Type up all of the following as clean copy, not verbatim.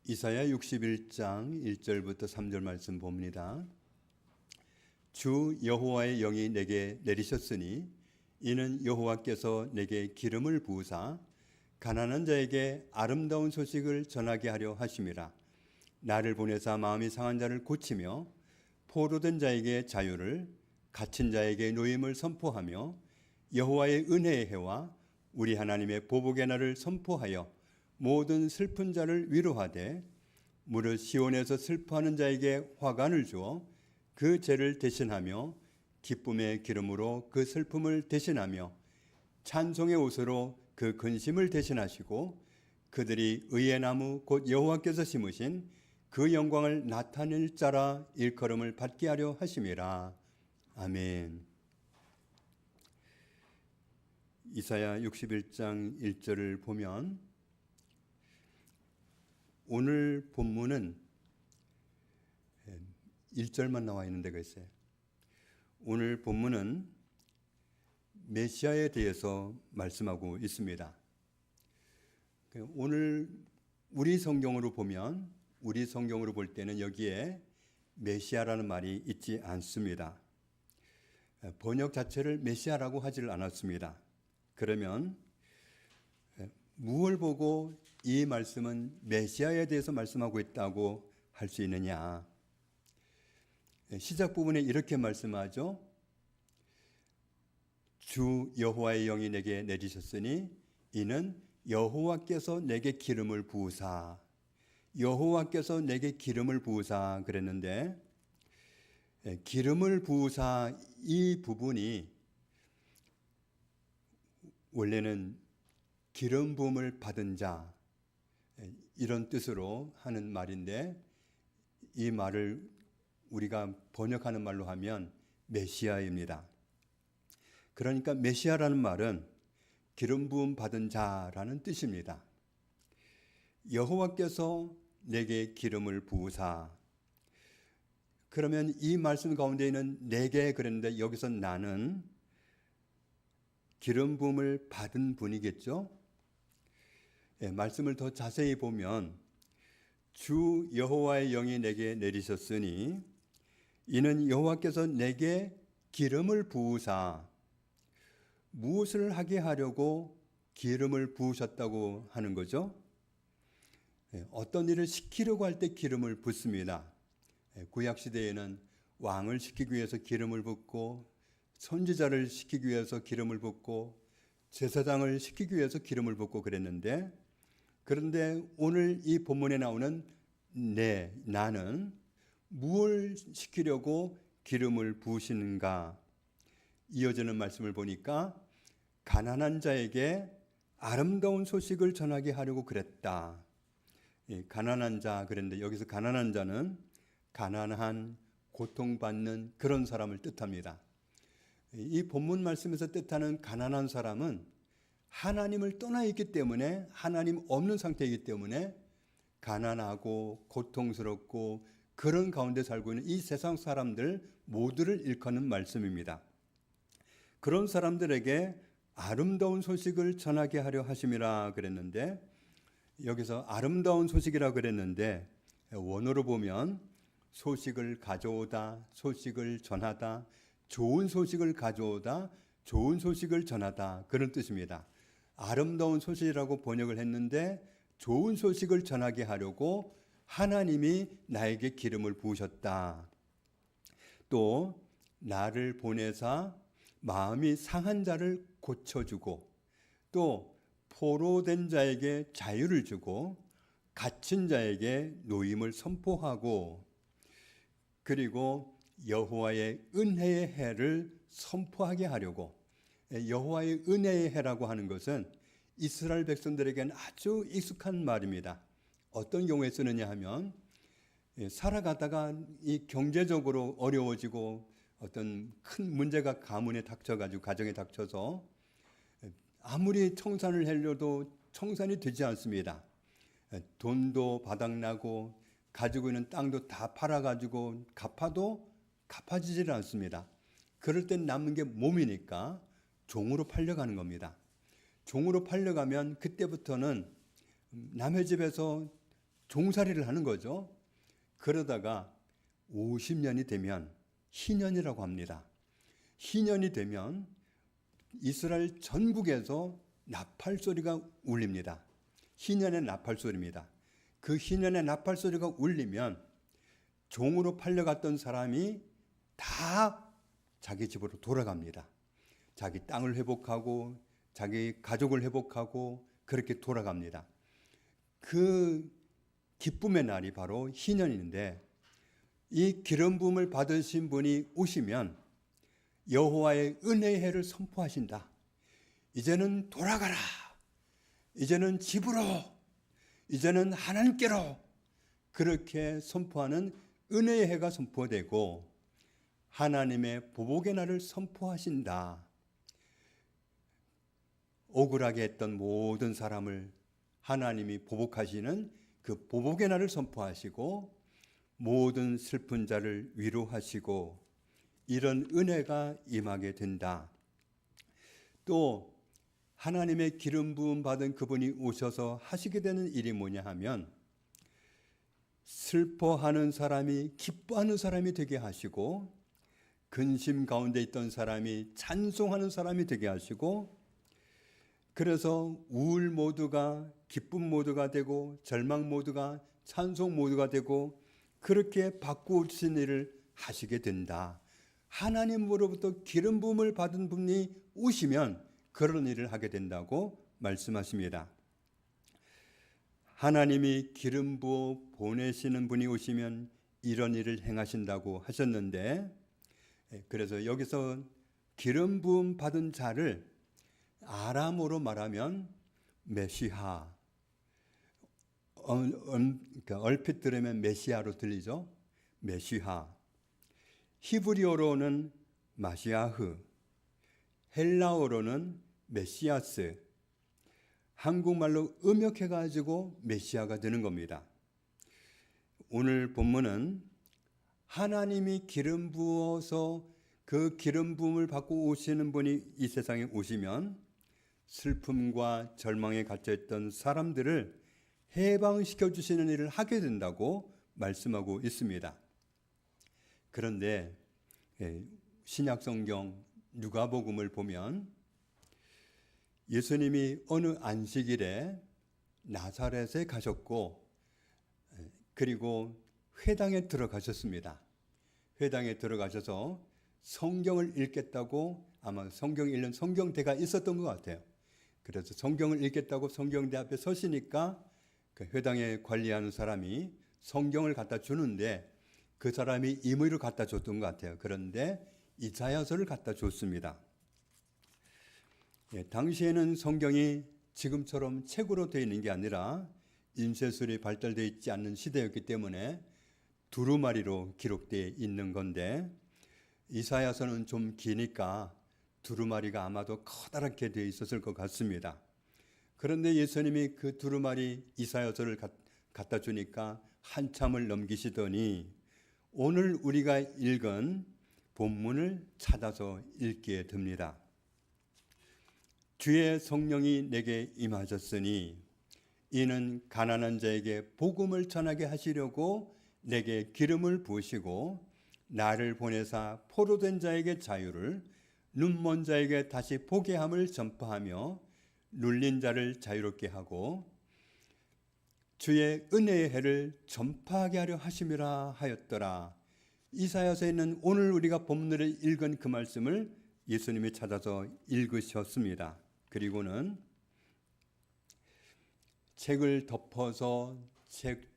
이사야 61장 1절부터 3절 말씀 봅니다. 주 여호와의 영이 내게 내리셨으니 이는 여호와께서 내게 기름을 부으사 가난한 자에게 아름다운 소식을 전하게 하려 하심이라. 나를 보내사 마음이 상한 자를 고치며 포로된 자에게 자유를, 갇힌 자에게 노임을 선포하며 여호와의 은혜의 해와 우리 하나님의 보복의 날을 선포하여 모든 슬픈 자를 위로하되 무릇 시온에서 슬퍼하는 자에게 화관을 주어 그 죄를 대신하며 기쁨의 기름으로 그 슬픔을 대신하며 찬송의 옷으로 그 근심을 대신하시고 그들이 의의 나무 곧 여호와께서 심으신 그 영광을 나타낼 자라 일컬음을 받게 하려 하심이라. 아멘. 이사야 61장 1절을 보면 오늘 본문은 1절만 나와 있는 데가 있어요. 오늘 본문은 메시아에 대해서 말씀하고 있습니다. 오늘 우리 성경으로 볼 때는 여기에 메시아라는 말이 있지 않습니다. 번역 자체를 메시아라고 하지를 않았습니다. 그러면 무엇을 보고 이 말씀은 메시아에 대해서 말씀하고 있다고 할 수 있느냐? 시작 부분에 이렇게 말씀하죠. 주 여호와의 영이 내게 내리셨으니 이는 여호와께서 내게 기름을 부으사. 여호와께서 내게 기름을 부으사 그랬는데 기름을 부으사 이 부분이 원래는 기름 부음을 받은 자 이런 뜻으로 하는 말인데 이 말을 우리가 번역하는 말로 하면 메시아입니다. 그러니까 메시아라는 말은 기름 부음 받은 자라는 뜻입니다. 여호와께서 내게 기름을 부으사. 그러면 이 말씀 가운데에는 내게 그랬는데 여기서 나는 기름 부음을 받은 분이겠죠. 말씀을 더 자세히 보면 주 여호와의 영이 내게 내리셨으니 이는 여호와께서 내게 기름을 부으사. 무엇을 하게 하려고 기름을 부으셨다고 하는 거죠? 어떤 일을 시키려고 할 때 기름을 붓습니다. 구약시대에는 왕을 시키기 위해서 기름을 붓고 선지자를 시키기 위해서 기름을 붓고 제사장을 시키기 위해서 기름을 붓고 그랬는데 그런데 오늘 이 본문에 나오는 나는 무엇을 시키려고 기름을 부으시는가? 이어지는 말씀을 보니까 가난한 자에게 아름다운 소식을 전하게 하려고 그랬다. 가난한 자 그랬는데 여기서 가난한 자는 가난한 고통받는 그런 사람을 뜻합니다. 이 본문 말씀에서 뜻하는 가난한 사람은 하나님을 떠나 있기 때문에 하나님 없는 상태이기 때문에 가난하고 고통스럽고 그런 가운데 살고 있는 이 세상 사람들 모두를 일컫는 말씀입니다. 그런 사람들에게 아름다운 소식을 전하게 하려 하심이라 그랬는데 여기서 아름다운 소식이라 그랬는데 원어로 보면 소식을 가져오다, 소식을 전하다, 좋은 소식을 가져오다, 좋은 소식을 전하다 그런 뜻입니다. 아름다운 소식이라고 번역을 했는데 좋은 소식을 전하게 하려고 하나님이 나에게 기름을 부으셨다. 또 나를 보내사 마음이 상한 자를 고쳐주고 또 포로된 자에게 자유를 주고 갇힌 자에게 노임을 선포하고 그리고 여호와의 은혜의 해를 선포하게 하려고. 여호와의 은혜의 해라고 하는 것은 이스라엘 백성들에게는 아주 익숙한 말입니다. 어떤 경우에 쓰느냐 하면 살아가다가 이 경제적으로 어려워지고 어떤 큰 문제가 가문에 닥쳐가지고 가정에 닥쳐서 아무리 청산을 하려도 청산이 되지 않습니다. 돈도 바닥나고 가지고 있는 땅도 다 팔아가지고 갚아도 갚아지질 않습니다. 그럴 땐 남는 게 몸이니까 종으로 팔려가는 겁니다. 종으로 팔려가면 그때부터는 남의 집에서 종살이를 하는 거죠. 그러다가 50년이 되면 희년이라고 합니다. 희년이 되면 이스라엘 전국에서 나팔 소리가 울립니다. 희년의 나팔 소리입니다. 그 희년의 나팔 소리가 울리면 종으로 팔려갔던 사람이 다 자기 집으로 돌아갑니다. 자기 땅을 회복하고 자기 가족을 회복하고 그렇게 돌아갑니다. 그 기쁨의 날이 바로 희년인데, 이 기름 부음을 받으신 분이 오시면 여호와의 은혜의 해를 선포하신다. 이제는 돌아가라. 이제는 집으로. 이제는 하나님께로. 그렇게 선포하는 은혜의 해가 선포되고 하나님의 보복의 날을 선포하신다. 억울하게 했던 모든 사람을 하나님이 보복하시는 그 보복의 날을 선포하시고 모든 슬픈 자를 위로하시고 이런 은혜가 임하게 된다. 또 하나님의 기름 부음 받은 그분이 오셔서 하시게 되는 일이 뭐냐 하면 슬퍼하는 사람이 기뻐하는 사람이 되게 하시고 근심 가운데 있던 사람이 찬송하는 사람이 되게 하시고 그래서 우울 모두가 기쁨 모두가 되고 절망 모두가 찬송 모두가 되고 그렇게 바꾸신 일을 하시게 된다. 하나님으로부터 기름 부음을 받은 분이 오시면 그런 일을 하게 된다고 말씀하십니다. 하나님이 기름 부어 보내시는 분이 오시면 이런 일을 행하신다고 하셨는데, 그래서 여기서 기름 부음 받은 자를 아람어로 말하면 메시하, 얼핏 들으면 메시아로 들리죠. 메시하. 히브리어로는 마시아흐, 헬라어로는 메시아스, 한국말로 음역해가지고 메시아가 되는 겁니다. 오늘 본문은 하나님이 기름 부어서 그 기름 부음을 받고 오시는 분이 이 세상에 오시면 슬픔과 절망에 갇혀있던 사람들을 해방시켜 주시는 일을 하게 된다고 말씀하고 있습니다. 그런데 신약성경 누가복음을 보면 예수님이 어느 안식일에 나사렛에 가셨고 그리고 회당에 들어가셨습니다. 회당에 들어가셔서 성경을 읽겠다고 아마 성경 읽는 성경대가 있었던 것 같아요. 그래서 성경을 읽겠다고 성경대 앞에 서시니까 그 회당에 관리하는 사람이 성경을 갖다 주는데 그 사람이 임의로 갖다 줬던 것 같아요. 그런데 이사야서를 갖다 줬습니다. 당시에는 성경이 지금처럼 책으로 되어 있는 게 아니라 인쇄술이 발달되어 있지 않는 시대였기 때문에 두루마리로 기록되어 있는 건데 이사야서는 좀 기니까 두루마리가 아마도 커다랗게 되어 있었을 것 같습니다. 그런데 예수님이 그 두루마리 이사야서를 갖다 주니까 한참을 넘기시더니 오늘 우리가 읽은 본문을 찾아서 읽게 됩니다. 주의 성령이 내게 임하셨으니 이는 가난한 자에게 복음을 전하게 하시려고 내게 기름을 부으시고 나를 보내사 포로된 자에게 자유를 눈먼 자에게 다시 보게 함을 전파하며 눌린 자를 자유롭게 하고 주의 은혜의 해를 전파하게 하려 하심이라 하였더라. 이사야서에 있는 오늘 우리가 본문을 읽은 그 말씀을 예수님이 찾아서 읽으셨습니다. 그리고는 책을 덮어서 책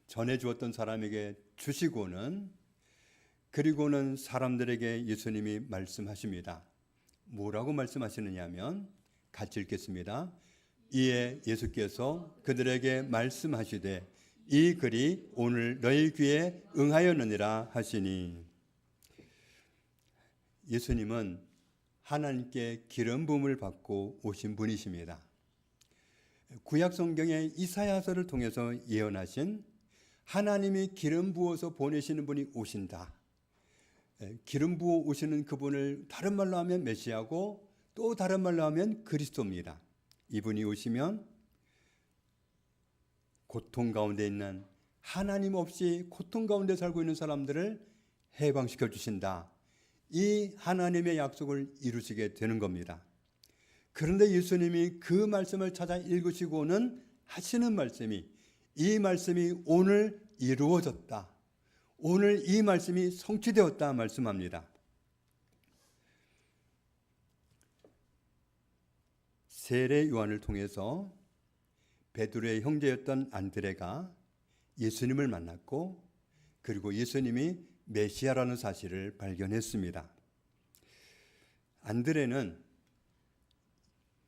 전해주었던 사람에게 주시고는 그리고는 사람들에게 예수님이 말씀하십니다. 뭐라고 말씀하시느냐 하면 같이 읽겠습니다. 이에 예수께서 그들에게 말씀하시되 이 글이 오늘 너희 귀에 응하였느니라 하시니 예수님은 하나님께 기름 부음을 받고 오신 분이십니다. 구약 성경의 이사야서를 통해서 예언하신 하나님이 기름 부어서 보내시는 분이 오신다. 기름 부어 오시는 그분을 다른 말로 하면 메시아고 또 다른 말로 하면 그리스도입니다. 이분이 오시면 고통 가운데 있는, 하나님 없이 고통 가운데 살고 있는 사람들을 해방시켜 주신다. 이 하나님의 약속을 이루시게 되는 겁니다. 그런데 예수님이 그 말씀을 찾아 읽으시고는 하시는 말씀이, 이 말씀이 오늘 이루어졌다, 오늘 이 말씀이 성취되었다 말씀합니다. 세례 요한을 통해서 베드로의 형제였던 안드레가 예수님을 만났고, 그리고 예수님이 메시아라는 사실을 발견했습니다. 안드레는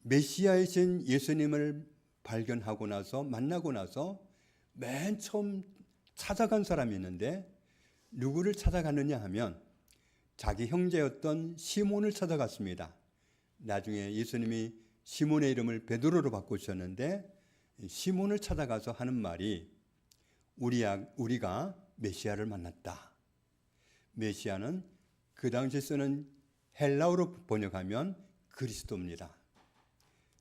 메시아이신 예수님을 발견하고 나서, 만나고 나서 맨 처음 찾아간 사람이 있는데, 누구를 찾아갔느냐 하면 자기 형제였던 시몬을 찾아갔습니다. 나중에 예수님이 시몬의 이름을 베드로로 바꾸셨는데, 시몬을 찾아가서 하는 말이 우리가 메시아를 만났다. 메시아는 그 당시 쓰는 헬라어로 번역하면 그리스도입니다.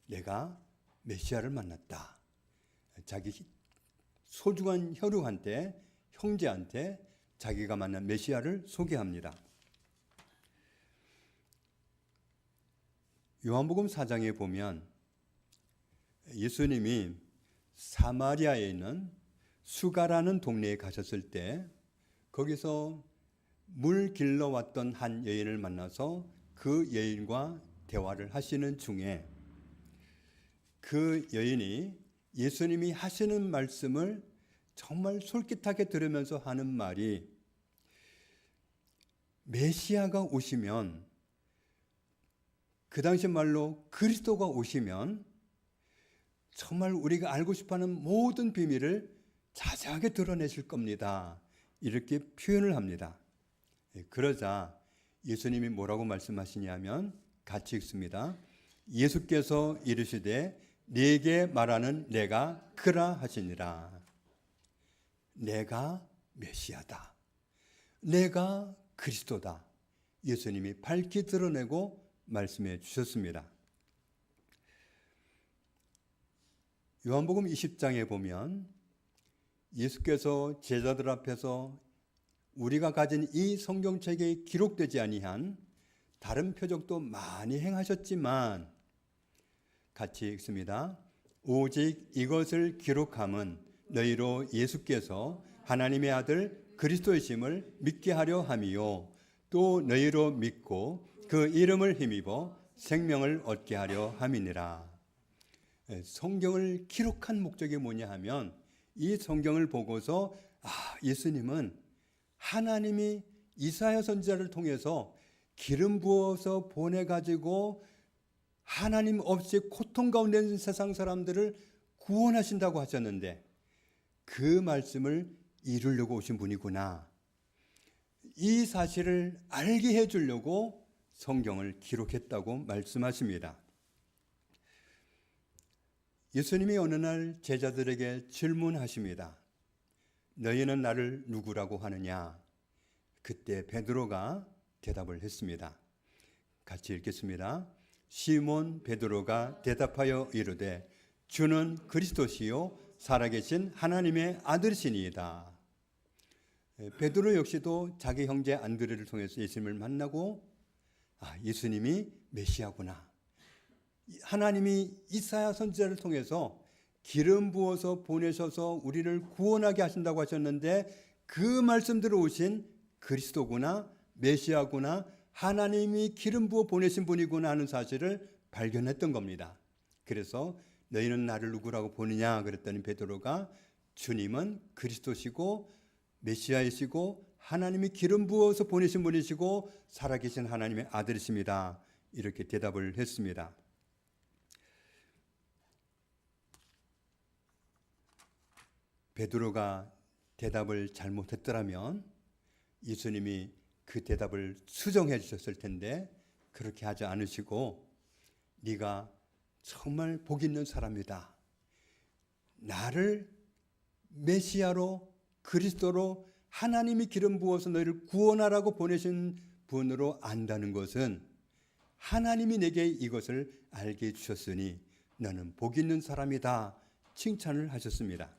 내가 메시아를 만났다. 자기 소중한 혈육한테, 형제한테 자기가 만난 메시아를 소개합니다. 요한복음 4장에 보면 예수님이 사마리아에 있는 수가라는 동네에 가셨을 때, 거기서 물 길러 왔던 한 여인을 만나서 그 여인과 대화를 하시는 중에 그 여인이 예수님이 하시는 말씀을 정말 솔깃하게 들으면서 하는 말이, 메시아가 오시면, 그 당시 말로 그리스도가 오시면 정말 우리가 알고 싶어하는 모든 비밀을 자세하게 드러내실 겁니다. 이렇게 표현을 합니다. 그러자 예수님이 뭐라고 말씀하시냐면, 같이 읽습니다. 예수께서 이르시되 네게 말하는 내가 그라 하시니라. 내가 메시아다, 내가 그리스도다, 예수님이 밝히 드러내고 말씀해 주셨습니다. 요한복음 20장에 보면 예수께서 제자들 앞에서 우리가 가진 이 성경책에 기록되지 아니한 다른 표적도 많이 행하셨지만, 같이 읽습니다. 오직 이것을 기록함은 너희로 예수께서 하나님의 아들 그리스도이심을 믿게 하려 함이요, 또 너희로 믿고 그 이름을 힘입어 생명을 얻게 하려 함이니라. 성경을 기록한 목적이 뭐냐 하면, 이 성경을 보고서 예수님은 하나님이 이사야 선지자를 통해서 기름 부어서 보내가지고 하나님 없이 고통 가운데 있는 세상 사람들을 구원하신다고 하셨는데, 그 말씀을 이루려고 오신 분이구나, 이 사실을 알게 해주려고 성경을 기록했다고 말씀하십니다. 예수님이 어느 날 제자들에게 질문하십니다. 너희는 나를 누구라고 하느냐? 그때 베드로가 대답을 했습니다. 같이 읽겠습니다. 시몬 베드로가 대답하여 이르되 주는 그리스도시요 살아계신 하나님의 아들이시니이다. 베드로 역시도 자기 형제 안드레를 통해서 예수님을 만나고, 예수님이 메시아구나, 하나님이 이사야 선지자를 통해서 기름 부어서 보내셔서 우리를 구원하게 하신다고 하셨는데, 그 말씀대로 오신 그리스도구나, 메시아구나, 하나님이 기름 부어 보내신 분이구나 하는 사실을 발견했던 겁니다. 그래서 너희는 나를 누구라고 보느냐 그랬더니 베드로가 주님은 그리스도시고 메시아이시고 하나님이 기름 부어서 보내신 분이시고 살아계신 하나님의 아들이십니다, 이렇게 대답을 했습니다. 베드로가 대답을 잘못했더라면 예수님이 그 대답을 수정해 주셨을 텐데, 그렇게 하지 않으시고 네가 정말 복 있는 사람이다, 나를 메시아로 그리스도로 하나님이 기름 부어서 너희를 구원하라고 보내신 분으로 안다는 것은 하나님이 내게 이것을 알게 해주셨으니 너는 복 있는 사람이다 칭찬을 하셨습니다.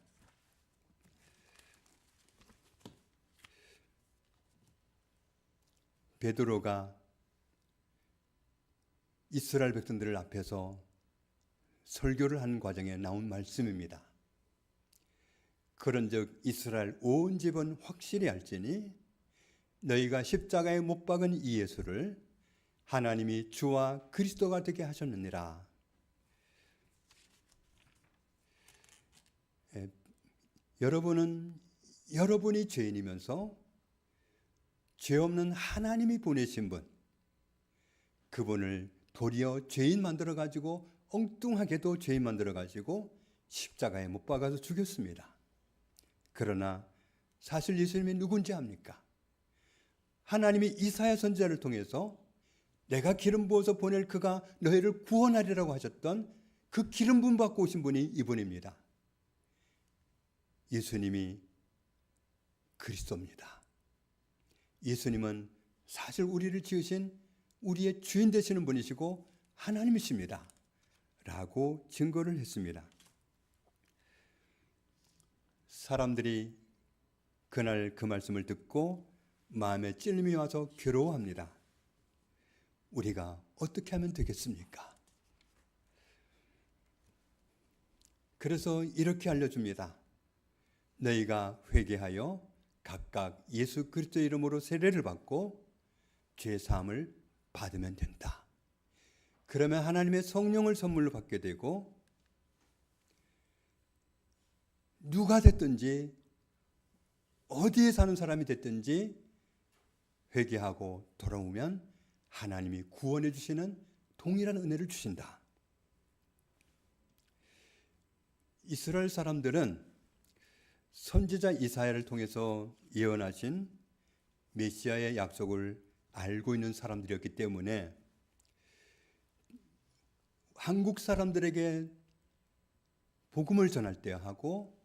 베드로가 이스라엘 백성들 앞에서 설교를 하는 과정에 나온 말씀입니다. 그런즉 이스라엘 온 집은 확실히 알지니 너희가 십자가에 못 박은 이 예수를 하나님이 주와 그리스도가 되게 하셨느니라. 여러분이 죄인이면서 죄 없는 하나님이 보내신 분, 그분을 도리어 죄인 만들어 가지고 엉뚱하게도 죄인 만들어 가지고 십자가에 못 박아서 죽였습니다. 그러나 사실 예수님이 누군지 압니까? 하나님이 이사야 선지자를 통해서 내가 기름 부어서 보낼 그가 너희를 구원하리라고 하셨던 그 기름 부음 받고 오신 분이 이분입니다. 예수님이 그리스도입니다. 예수님은 사실 우리를 지으신 우리의 주인 되시는 분이시고 하나님이십니다. 라고 증거를 했습니다. 사람들이 그날 그 말씀을 듣고 마음에 찔림이 와서 괴로워합니다. 우리가 어떻게 하면 되겠습니까? 그래서 이렇게 알려줍니다. 너희가 회개하여 각각 예수 그리스도의 이름으로 세례를 받고 죄 사함을 받으면 된다. 그러면 하나님의 성령을 선물로 받게 되고 누가 됐든지 어디에 사는 사람이 됐든지 회개하고 돌아오면 하나님이 구원해 주시는 동일한 은혜를 주신다. 이스라엘 사람들은 선지자 이사야를 통해서 예언하신 메시아의 약속을 알고 있는 사람들이었기 때문에 한국 사람들에게 복음을 전할 때 하고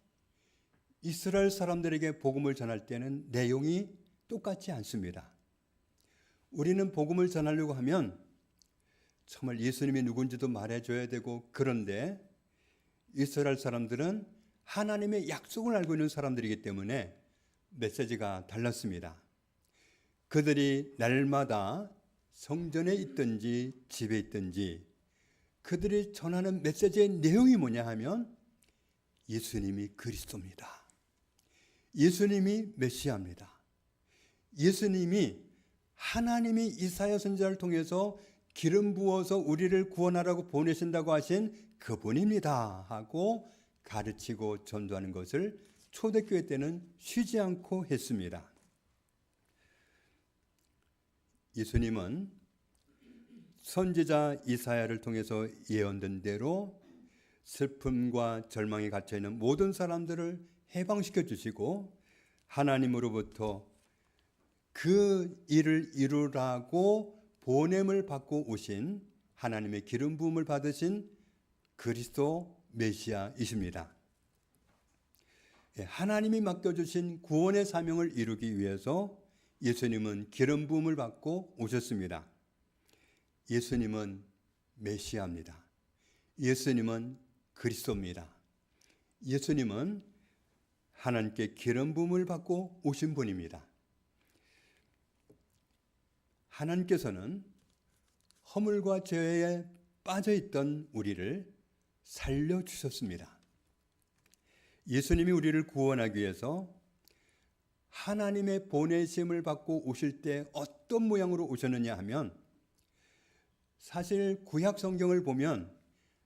이스라엘 사람들에게 복음을 전할 때는 내용이 똑같지 않습니다. 우리는 복음을 전하려고 하면 정말 예수님이 누군지도 말해줘야 되고, 그런데 이스라엘 사람들은 하나님의 약속을 알고 있는 사람들이기 때문에 메시지가 달랐습니다. 그들이 날마다 성전에 있든지 집에 있든지 그들이 전하는 메시지의 내용이 뭐냐 하면 예수님이 그리스도입니다. 예수님이 메시아입니다. 예수님이 하나님이 이사야 선지자를 통해서 기름 부어서 우리를 구원하라고 보내신다고 하신 그분입니다 하고 가르치고 전도하는 것을 초대교회 때는 쉬지 않고 했습니다. 예수님은 선지자 이사야를 통해서 예언된 대로 슬픔과 절망에 갇혀있는 모든 사람들을 해방시켜 주시고 하나님으로부터 그 일을 이루라고 보냄을 받고 오신 하나님의 기름 부음을 받으신 그리스도 메시아이십니다. 하나님이 맡겨주신 구원의 사명을 이루기 위해서 예수님은 기름 부음을 받고 오셨습니다. 예수님은 메시아입니다. 예수님은 그리스도입니다. 예수님은 하나님께 기름 부음을 받고 오신 분입니다. 하나님께서는 허물과 죄에 빠져있던 우리를 살려주셨습니다. 예수님이 우리를 구원하기 위해서 하나님의 보내심을 받고 오실 때 어떤 모양으로 오셨느냐 하면, 사실 구약 성경을 보면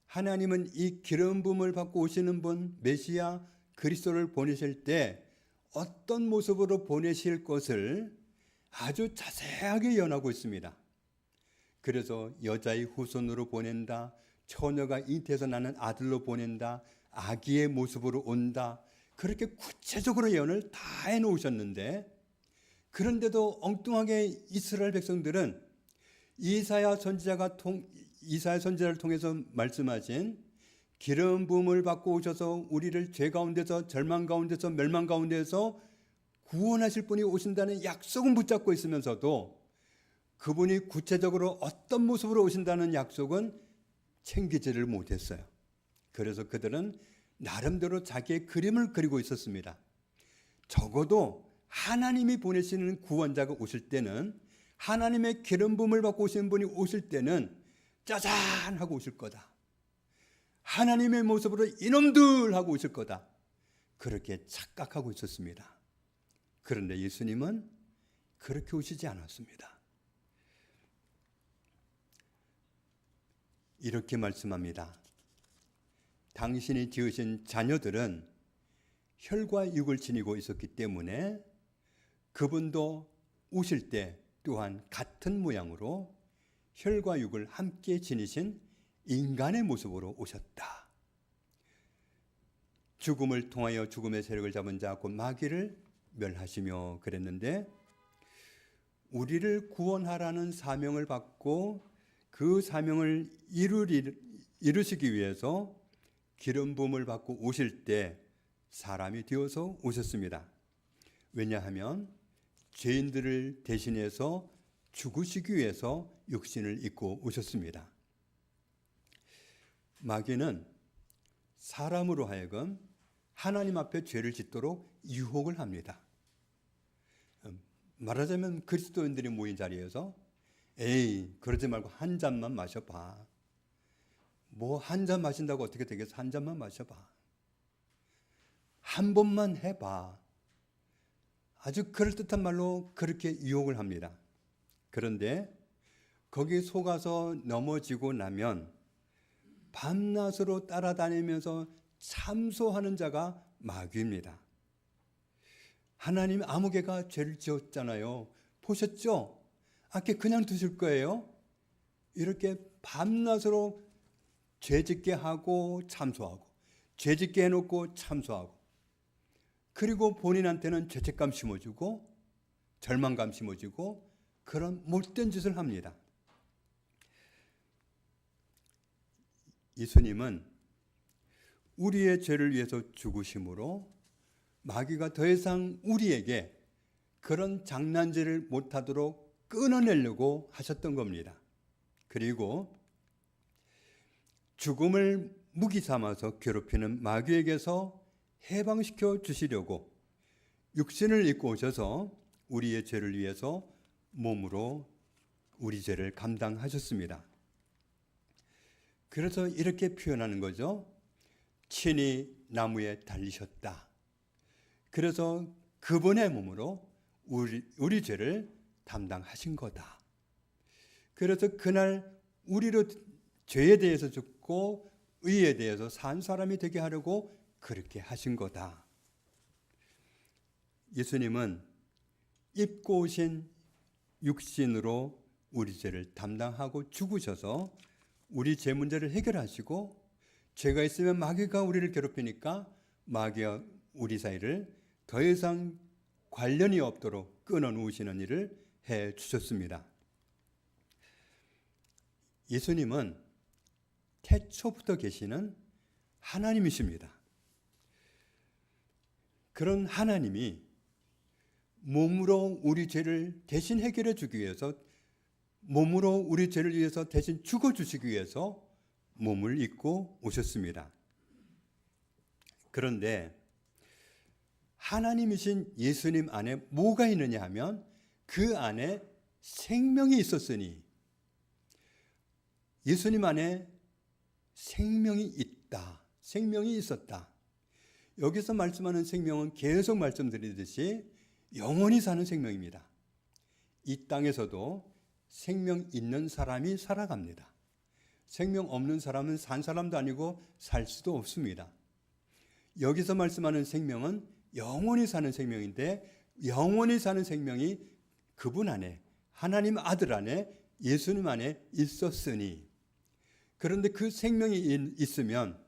하나님은 이 기름 부음을 받고 오시는 분 메시아 그리스도를 보내실 때 어떤 모습으로 보내실 것을 아주 자세하게 예언하고 있습니다. 그래서 여자의 후손으로 보낸다, 처녀가 잉태에서 나는 아들로 보낸다, 아기의 모습으로 온다, 그렇게 구체적으로 예언을 다 해놓으셨는데, 그런데도 엉뚱하게 이스라엘 백성들은 이사야 선지자를 통해서 말씀하신 기름 부음을 받고 오셔서 우리를 죄 가운데서, 절망 가운데서, 멸망 가운데서 구원하실 분이 오신다는 약속은 붙잡고 있으면서도 그분이 구체적으로 어떤 모습으로 오신다는 약속은 챙기지를 못했어요. 그래서 그들은 나름대로 자기의 그림을 그리고 있었습니다. 적어도 하나님이 보내시는 구원자가 오실 때는 하나님의 기름 부음을 받고 오시는 분이 오실 때는 짜잔 하고 오실 거다. 하나님의 모습으로 이놈들 하고 오실 거다. 그렇게 착각하고 있었습니다. 그런데 예수님은 그렇게 오시지 않았습니다. 이렇게 말씀합니다. 당신이 지으신 자녀들은 혈과 육을 지니고 있었기 때문에 그분도 오실 때 또한 같은 모양으로 혈과 육을 함께 지니신 인간의 모습으로 오셨다. 죽음을 통하여 죽음의 세력을 잡은 자 곧 마귀를 멸하시며 그랬는데, 우리를 구원하라는 사명을 받고 그 사명을 이루시기 위해서 기름 부음을 받고 오실 때 사람이 되어서 오셨습니다. 왜냐하면 죄인들을 대신해서 죽으시기 위해서 육신을 입고 오셨습니다. 마귀는 사람으로 하여금 하나님 앞에 죄를 짓도록 유혹을 합니다. 말하자면 그리스도인들이 모인 자리에서 에이, 그러지 말고 한 잔만 마셔봐. 뭐 한 잔 마신다고 어떻게 되겠어? 한 잔만 마셔봐. 한 번만 해봐. 아주 그럴듯한 말로 그렇게 유혹을 합니다. 그런데 거기 속아서 넘어지고 나면 밤낮으로 따라다니면서 참소하는 자가 마귀입니다. 하나님 아무개가 죄를 지었잖아요. 보셨죠? 아께 그냥 두실 거예요? 이렇게 밤낮으로 죄짓게 하고 참소하고, 죄짓게 해놓고 참소하고, 그리고 본인한테는 죄책감 심어주고 절망감 심어주고 그런 못된 짓을 합니다. 예수님은 우리의 죄를 위해서 죽으심으로 마귀가 더 이상 우리에게 그런 장난질을 못하도록 끊어내려고 하셨던 겁니다. 그리고 죽음을 무기 삼아서 괴롭히는 마귀에게서 해방시켜 주시려고 육신을 입고 오셔서 우리의 죄를 위해서 몸으로 우리 죄를 감당하셨습니다. 그래서 이렇게 표현하는 거죠. 친히 나무에 달리셨다. 그래서 그분의 몸으로 우리 죄를 담당하신 거다. 그래서 그날 우리로 죄에 대해서 죽고 의에 대해서 산 사람이 되게 하려고 그렇게 하신 거다. 예수님은 입고 오신 육신으로 우리 죄를 담당하고 죽으셔서 우리 죄 문제를 해결하시고, 죄가 있으면 마귀가 우리를 괴롭히니까 마귀와 우리 사이를 더 이상 관련이 없도록 끊어놓으시는 일을 해 주셨습니다. 예수님은 태초부터 계시는 하나님이십니다. 그런 하나님이 몸으로 우리 죄를 대신 해결해 주기 위해서, 몸으로 우리 죄를 위해서 대신 죽어주시기 위해서 몸을 입고 오셨습니다. 그런데 하나님이신 예수님 안에 뭐가 있느냐 하면 그 안에 생명이 있었으니, 예수님 안에 생명이 있다, 생명이 있었다. 여기서 말씀하는 생명은 계속 말씀드리듯이 영원히 사는 생명입니다. 이 땅에서도 생명 있는 사람이 살아갑니다. 생명 없는 사람은 산 사람도 아니고 살 수도 없습니다. 여기서 말씀하는 생명은 영원히 사는 생명인데, 영원히 사는 생명이 그분 안에, 하나님 아들 안에, 예수님 안에 있었으니, 그런데 그 생명이 있으면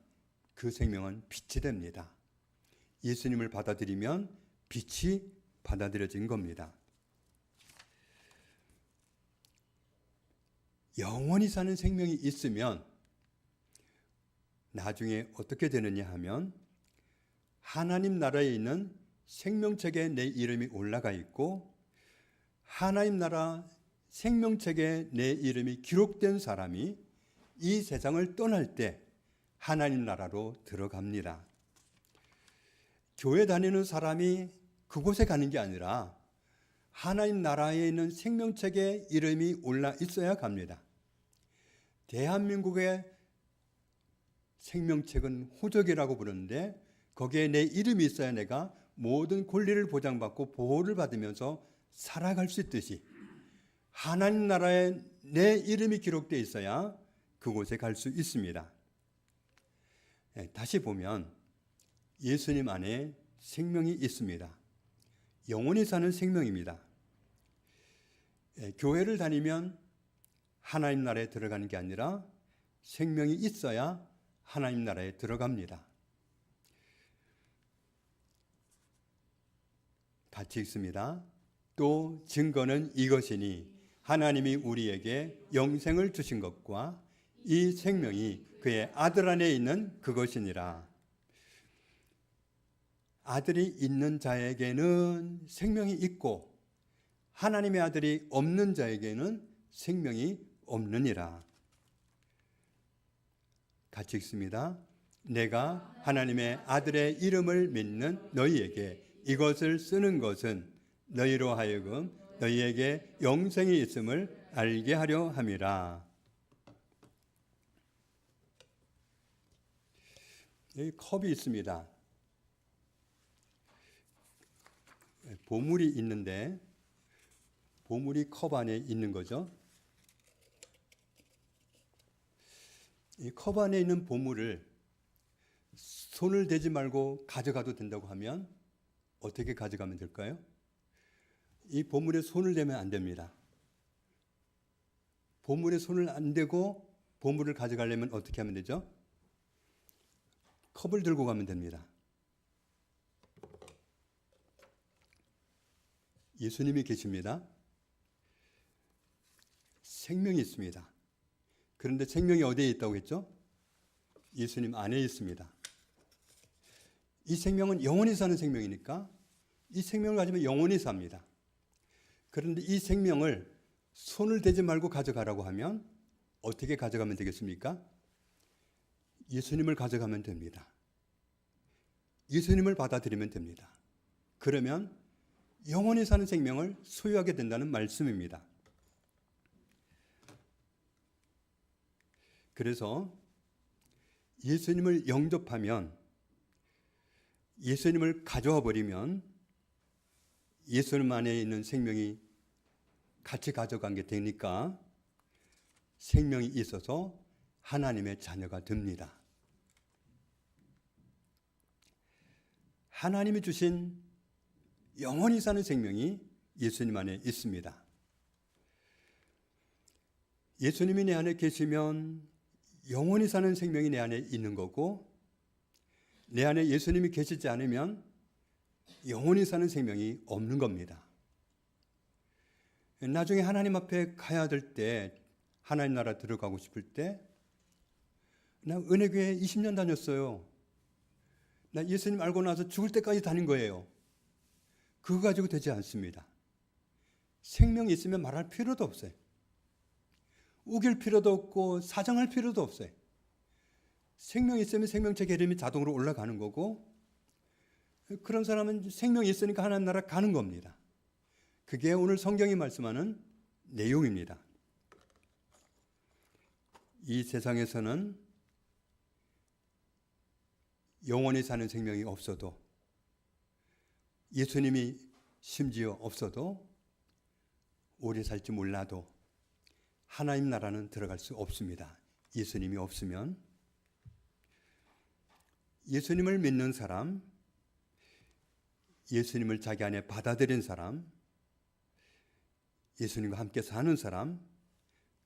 그 생명은 빛이 됩니다. 예수님을 받아들이면 빛이 받아들여진 겁니다. 영원히 사는 생명이 있으면 나중에 어떻게 되느냐 하면, 하나님 나라에 있는 생명책에 내 이름이 올라가 있고, 하나님 나라 생명책에 내 이름이 기록된 사람이 이 세상을 떠날 때 하나님 나라로 들어갑니다. 교회 다니는 사람이 그곳에 가는 게 아니라 하나님 나라에 있는 생명책에 이름이 올라 있어야 갑니다. 대한민국의 생명책은 호적이라고 부르는데 거기에 내 이름이 있어야 내가 모든 권리를 보장받고 보호를 받으면서 살아갈 수 있듯이 하나님 나라에 내 이름이 기록되어 있어야 그곳에 갈 수 있습니다. 다시 보면 예수님 안에 생명이 있습니다. 영원히 사는 생명입니다. 교회를 다니면 하나님 나라에 들어가는 게 아니라 생명이 있어야 하나님 나라에 들어갑니다. 같이 읽습니다. 또 증거는 이것이니 하나님이 우리에게 영생을 주신 것과 이 생명이 그의 아들 안에 있는 그것이니라. 아들이 있는 자에게는 생명이 있고 하나님의 아들이 없는 자에게는 생명이 없느니라. 같이 읽습니다. 내가 하나님의 아들의 이름을 믿는 너희에게 이것을 쓰는 것은 너희로 하여금 너희에게 영생이 있음을 알게 하려 함이라. 여기 컵이 있습니다. 보물이 있는데 보물이 컵 안에 있는 거죠. 이 컵 안에 있는 보물을 손을 대지 말고 가져가도 된다고 하면 어떻게 가져가면 될까요? 이 보물에 손을 대면 안 됩니다. 보물에 손을 안 대고 보물을 가져가려면 어떻게 하면 되죠? 컵을 들고 가면 됩니다. 예수님이 계십니다. 생명이 있습니다. 그런데 생명이 어디에 있다고 했죠? 예수님 안에 있습니다. 이 생명은 영원히 사는 생명이니까 이 생명을 가지면 영원히 삽니다. 그런데 이 생명을 손을 대지 말고 가져가라고 하면 어떻게 가져가면 되겠습니까? 예수님을 가져가면 됩니다. 예수님을 받아들이면 됩니다. 그러면 영원히 사는 생명을 소유하게 된다는 말씀입니다. 그래서 예수님을 영접하면, 예수님을 가져와 버리면 예수님 안에 있는 생명이 같이 가져간 게 되니까 생명이 있어서 하나님의 자녀가 됩니다. 하나님이 주신 영원히 사는 생명이 예수님 안에 있습니다. 예수님이 내 안에 계시면 영원히 사는 생명이 내 안에 있는 거고, 내 안에 예수님이 계시지 않으면 영원히 사는 생명이 없는 겁니다. 나중에 하나님 앞에 가야 될 때, 하나님 나라 들어가고 싶을 때, 나 은혜교회 20년 다녔어요. 나 예수님 알고 나서 죽을 때까지 다닌 거예요. 그거 가지고 되지 않습니다. 생명이 있으면 말할 필요도 없어요. 우길 필요도 없고 사정할 필요도 없어요. 생명이 있으면 생명책 이름이 자동으로 올라가는 거고, 그런 사람은 생명이 있으니까 하나님 나라 가는 겁니다. 그게 오늘 성경이 말씀하는 내용입니다. 이 세상에서는 영원히 사는 생명이 없어도, 예수님이 심지어 없어도, 오래 살지 몰라도 하나님 나라는 들어갈 수 없습니다. 예수님이 없으면. 예수님을 믿는 사람, 예수님을 자기 안에 받아들인 사람, 예수님과 함께 사는 사람,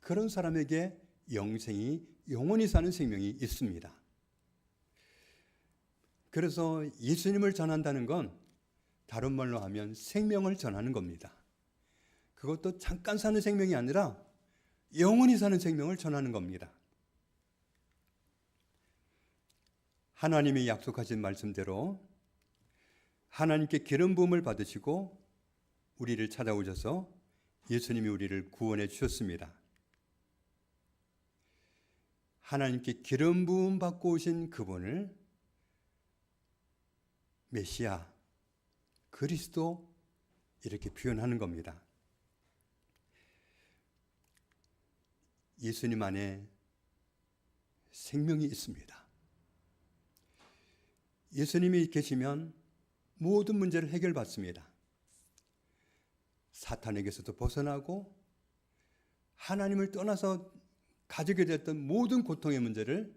그런 사람에게 영생이, 영원히 사는 생명이 있습니다. 그래서 예수님을 전한다는 건 다른 말로 하면 생명을 전하는 겁니다. 그것도 잠깐 사는 생명이 아니라 영원히 사는 생명을 전하는 겁니다. 하나님이 약속하신 말씀대로 하나님께 기름 부음을 받으시고 우리를 찾아오셔서 예수님이 우리를 구원해 주셨습니다. 하나님께 기름 부음 받고 오신 그분을 메시아, 그리스도, 이렇게 표현하는 겁니다. 예수님 안에 생명이 있습니다. 예수님이 계시면 모든 문제를 해결받습니다. 사탄에게서도 벗어나고 하나님을 떠나서 가지게 됐던 모든 고통의 문제를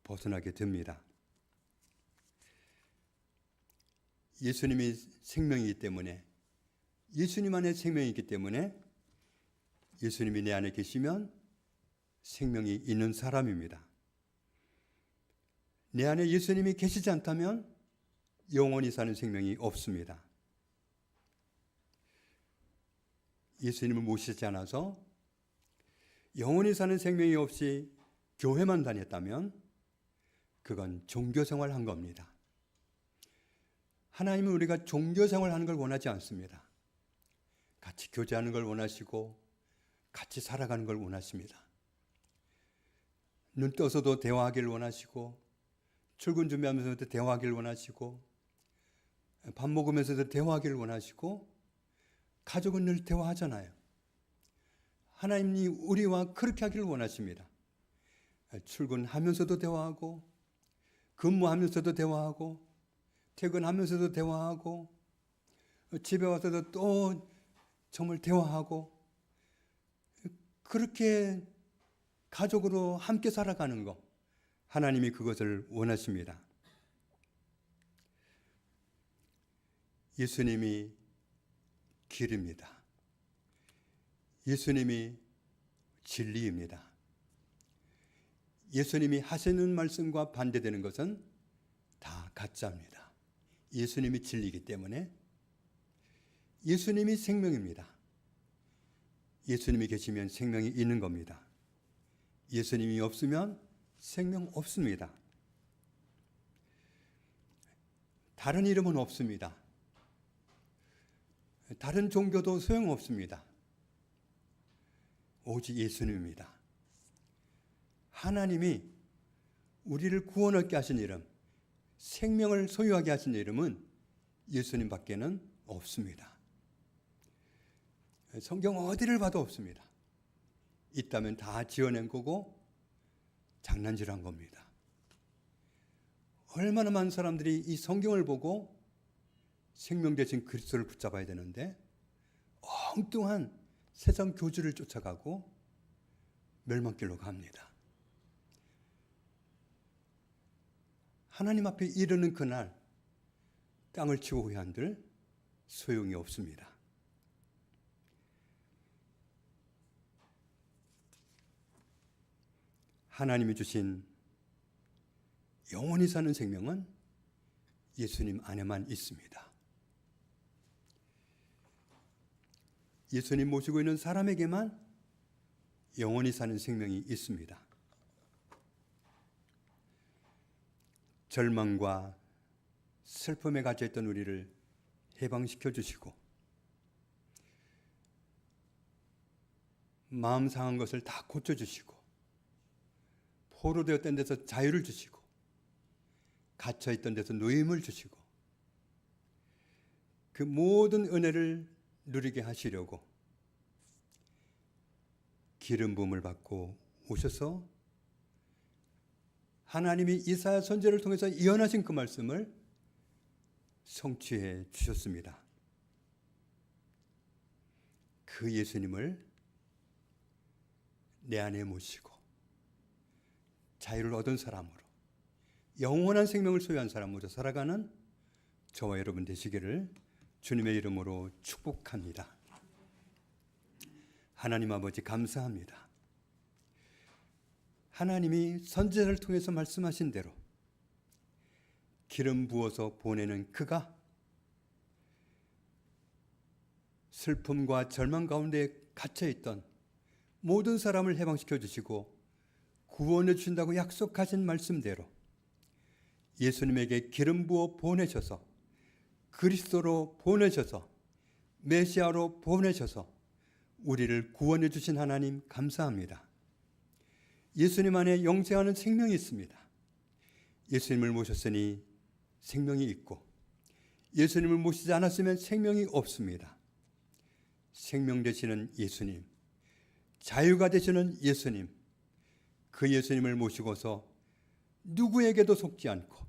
벗어나게 됩니다. 예수님이 생명이기 때문에, 예수님 안에 생명이 있기 때문에 예수님이 내 안에 계시면 생명이 있는 사람입니다. 내 안에 예수님이 계시지 않다면 영원히 사는 생명이 없습니다. 예수님을 모시지 않아서 영원히 사는 생명이 없이 교회만 다녔다면 그건 종교생활 한 겁니다. 하나님은 우리가 종교생활 하는 걸 원하지 않습니다. 같이 교제하는 걸 원하시고 같이 살아가는 걸 원하십니다. 눈 떠서도 대화하기를 원하시고, 출근 준비하면서도 대화하기를 원하시고, 밥 먹으면서도 대화하기를 원하시고, 가족은 늘 대화하잖아요. 하나님이 우리와 그렇게 하기를 원하십니다. 출근하면서도 대화하고, 근무하면서도 대화하고, 퇴근하면서도 대화하고, 집에 와서도 또 정말 대화하고, 그렇게 가족으로 함께 살아가는 것, 하나님이 그것을 원하십니다. 예수님이 길입니다. 예수님이 진리입니다. 예수님이 하시는 말씀과 반대되는 것은 다 가짜입니다. 예수님이 진리이기 때문에 예수님이 생명입니다. 예수님이 계시면 생명이 있는 겁니다. 예수님이 없으면 생명 없습니다. 다른 이름은 없습니다. 다른 종교도 소용없습니다. 오직 예수님입니다. 하나님이 우리를 구원하게 하신 이름, 생명을 소유하게 하신 이름은 예수님밖에는 없습니다. 성경 어디를 봐도 없습니다. 있다면 다 지어낸 거고 장난질한 겁니다. 얼마나 많은 사람들이 이 성경을 보고 생명 대신 그리스도를 붙잡아야 되는데 엉뚱한 세상 교주를 쫓아가고 멸망길로 갑니다. 하나님 앞에 이르는 그날 땅을 치고 후회한들 소용이 없습니다. 하나님이 주신 영원히 사는 생명은 예수님 안에만 있습니다. 예수님 모시고 있는 사람에게만 영원히 사는 생명이 있습니다. 절망과 슬픔에 갇혀있던 우리를 해방시켜 주시고 마음 상한 것을 다 고쳐주시고 포로되었던 데서 자유를 주시고 갇혀있던 데서 노임을 주시고 그 모든 은혜를 누리게 하시려고 기름 부음을 받고 오셔서 하나님이 이사야 선지자를 통해서 예언하신 그 말씀을 성취해 주셨습니다. 그 예수님을 내 안에 모시고 자유를 얻은 사람으로 영원한 생명을 소유한 사람으로 살아가는 저와 여러분 되시기를 주님의 이름으로 축복합니다. 하나님 아버지 감사합니다. 하나님이 선지자를 통해서 말씀하신 대로 기름 부어서 보내는 그가 슬픔과 절망 가운데 갇혀있던 모든 사람을 해방시켜 주시고 구원해 주신다고 약속하신 말씀대로 예수님에게 기름 부어 보내셔서 그리스도로 보내셔서 메시아로 보내셔서 우리를 구원해 주신 하나님 감사합니다. 예수님 안에 영생하는 생명이 있습니다. 예수님을 모셨으니 생명이 있고 예수님을 모시지 않았으면 생명이 없습니다. 생명 되시는 예수님, 자유가 되시는 예수님, 그 예수님을 모시고서 누구에게도 속지 않고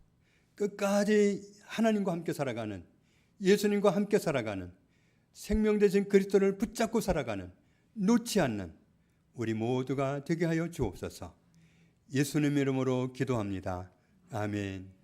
끝까지 하나님과 함께 살아가는, 예수님과 함께 살아가는, 생명 되신 그리스도를 붙잡고 살아가는, 놓지 않는 우리 모두가 되게 하여 주옵소서. 예수님 이름으로 기도합니다. 아멘.